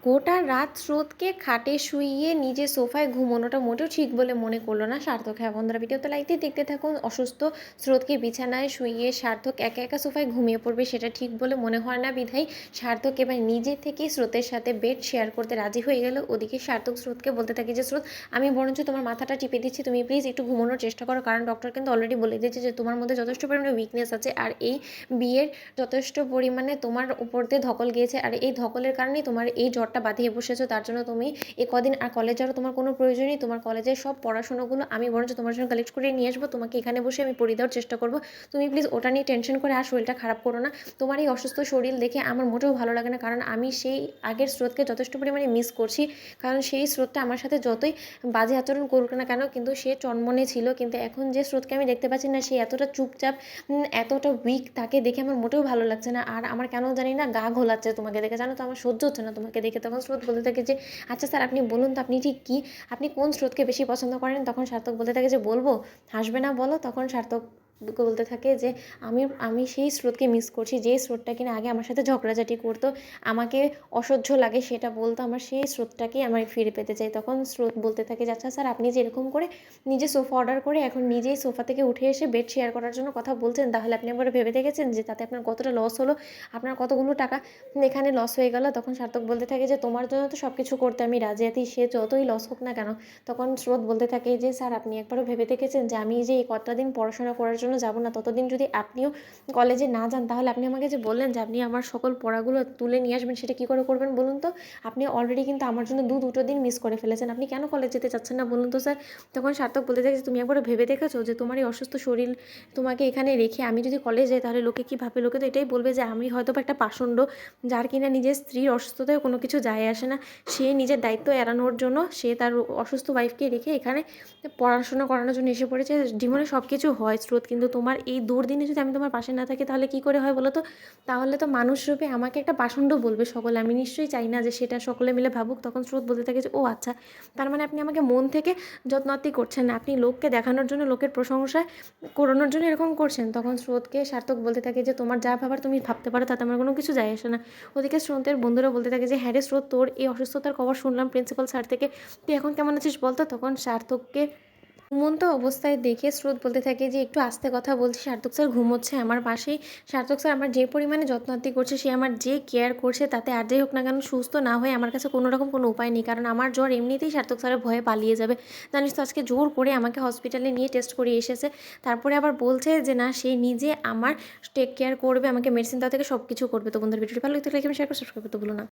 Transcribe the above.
গোটা রাত স্রোতকে খাটে শুইয়ে নিজে সোফায় ঘুমোনোটা মোটেও ঠিক বলে মনে করলো না সার্থক। হ্যাঁ বন্ধুরা, ভিডিওতে লাইক দিয়ে দেখতে থাকুন। অসুস্থ স্রোতকে বিছানায় শুইয়ে সার্থক একা একা সোফায় ঘুমিয়ে পড়বে সেটা ঠিক বলে মনে হয় না, বিধায় সার্থক এবার নিজে থেকেই স্রোতের সাথে বেড শেয়ার করতে রাজি হয়ে গেল। ওদিকে সার্থক স্রোতকে বলতে থাকে যে স্রোত, আমি বরঞ্চ তোমার মাথাটা টিপে দিচ্ছি, তুমি প্লিজ একটু ঘুমানোর চেষ্টা করো, কারণ ডক্টর কিন্তু অলরেডি বলে দিয়েছে যে তোমার মধ্যে যথেষ্ট পরিমাণে উইকনেস আছে, আর এই বিয়ের যথেষ্ট পরিমাণে তোমার উপর দিয়ে ধকল গিয়েছে, আর এই ধকলের কারণেই তোমার এই জ্বরটা বাঁধিয়ে বসেছো। তার জন্য তুমি এই কদিন আর কলেজ যাওয়ার তোমার কোনো প্রয়োজন নেই। তোমার কলেজের সব পড়াশোনাগুলো আমি বরঞ্চ তোমার জন্য কালেক্ট করে নিয়ে আসবো, তোমাকে এখানে বসে আমি পড়িয়ে দেওয়ার চেষ্টা করবো। তুমি প্লিজ ওটা নিয়ে টেনশন করে আর শরীরটা খারাপ করো না। তোমার এই অসুস্থ শরীর দেখে আমার মোটেও ভালো লাগে না, কারণ আমি সেই আগের স্রোতকে যথেষ্ট পরিমাণে মিস করছি। কারণ সেই স্রোতটা আমার সাথে যতই বাজে আচরণ করুক না কেন, কিন্তু সে চনমনে ছিল। কিন্তু এখন যে স্রোতকে আমি দেখতে পাচ্ছি না, সে এতটা চুপচাপ, এতটা উইক, তাকে দেখে আমার মোটেও ভালো লাগছে না। আর আমার কেন জানি না গা ঘোলাচ্ছে তোমাকে দেখে, জানো তো আমার সহ্য হচ্ছে না তোমাকে দেখে। তখন স্রোত বলতে থাকে যে আচ্ছা স্যার, আপনি বলুন তো আপনি ঠিক কী, আপনি কোন স্রোতকে বেশি পছন্দ করেন? তখন সার্থক বলতে থাকে যে বলবো, হাসবে না বলো? তখন সার্থক বলতে থাকে যে আমি আমি সেই স্রোতকে মিস করছি, যে স্রোতটা কিনা আগে আমার সাথে ঝগড়াঝাটি করতো, আমাকে অসহ্য লাগে সেটা বলতো, আমার সেই স্রোতটাকেই আমার ফিরে পেতে চাই। তখন স্রোত বলতে থাকে যে আচ্ছা স্যার, আপনি যে এরকম করে নিজে সোফা অর্ডার করে এখন নিজেই সোফা থেকে উঠে এসে বেড শেয়ার করার জন্য কথা বলছেন, তাহলে আপনি একবার ভেবে দেখেছেন যে তাতে আপনার কতটা লস হলো, আপনার কতগুলো টাকা এখানে লস হয়ে গেল? তখন সার্থক বলতে থাকে যে তোমার জন্য তো সব কিছু করতে আমি রাজি আছি, সে যতই লস হোক না কেন। তখন স্রোত বলতে থাকে যে স্যার, আপনি একবারও ভেবে দেখেছেন যে আমি যে এই কতটা দিন পড়াশোনা করার জন্য যাব না, ততদিন যদি আপনিও কলেজে না যান, তাহলে আপনি আমাকে যে বললেন যে আপনি আমার সকল পড়াগুলো তুলে নিয়ে আসবেন, সেটা কী করে করবেন বলুন তো? আপনি অলরেডি কিন্তু আমার জন্য দুটো দিন মিস করে ফেলেছেন, আপনি কেন কলেজ যেতে চাচ্ছেন না বলুন তো স্যার? তখন সার্থক বলতে থাকে যে তুমি একবারও ভেবে দেখেছো যে তোমার এই অসুস্থ শরীর, তোমাকে এখানে রেখে আমি যদি কলেজ যাই তাহলে লোকে কী ভাবে? লোকে তো এটাই বলবে যে আমি হয়তো বা একটা পাষণ্ড, যার কিনা নিজের স্ত্রীর অসুস্থতায় কোনো কিছু যায় আসে না। সে নিজের দায়িত্ব এড়ানোর জন্য সে তার অসুস্থ ওয়াইফকে রেখে এখানে পড়াশোনা করানোর জন্য এসে পড়েছে। জীবনে সব কিছু হয় স্রোত, কিন্তু তোমার এই দুর্দিনে যদি আমি তোমার পাশে না থাকি তাহলে কী করে হয় বলো তো? তাহলে তো মানুষরূপে আমাকে একটা পাষণ্ড বলবে সকলে, আমি নিশ্চয়ই চাই না যে সেটা সকলে মিলে ভাবুক। তখন স্রোত বলতে থাকে যে ও আচ্ছা, তার মানে আপনি আমাকে মন থেকে যত্নআত্তি করছেন না, আপনি লোককে দেখানোর জন্য, লোকের প্রশংসা করানোর জন্য এরকম করছেন। তখন স্রোতকে সার্থক বলতে থাকে যে তোমার যা ভাবার তুমি ভাবতে পারো, তাতে আমার কোনো কিছু যায় আসে না। ওদিকে স্রোতের বন্ধুরা বলতে থাকে যে হ্যাঁ রে স্রোত, তোর এই অসুস্থতার খবর শুনলাম প্রিন্সিপাল স্যার থেকে, তুই এখন কেমন আছিস বলতো? তখন সার্থককে ঘুমন্ত অবস্থায় দেখে স্রোত বলতে থাকে যে একটু আস্তে কথা বলছি, সার্থক স্যার ঘুমোচ্ছে আমার পাশেই। সার্থক স্যার আমার যে পরিমাণে যত্নআত্তি করছে, সে আমার যে কেয়ার করছে, তাতে আর যাই হোক না কেন সুস্থ না হয়ে আমার কাছে কোনো রকম কোনো উপায় নেই, কারণ আমার জ্বর এমনিতেই সার্থক স্যারের ভয়ে পালিয়ে যাবে। জানিস তো আজকে জোর করে আমাকে হসপিটালে নিয়ে টেস্ট করিয়ে এসেছে, তারপরে আবার বলছে যে না, সে নিজে আমার টেক কেয়ার করবে, আমাকে মেডিসিন দেওয়া থেকে সব কিছু করবে। তো বন্ধুর ভিডিওটি ভালো লাগলে লাইক এবং শেয়ার করে সাবস্ক্রাইব করতে ভুলো না।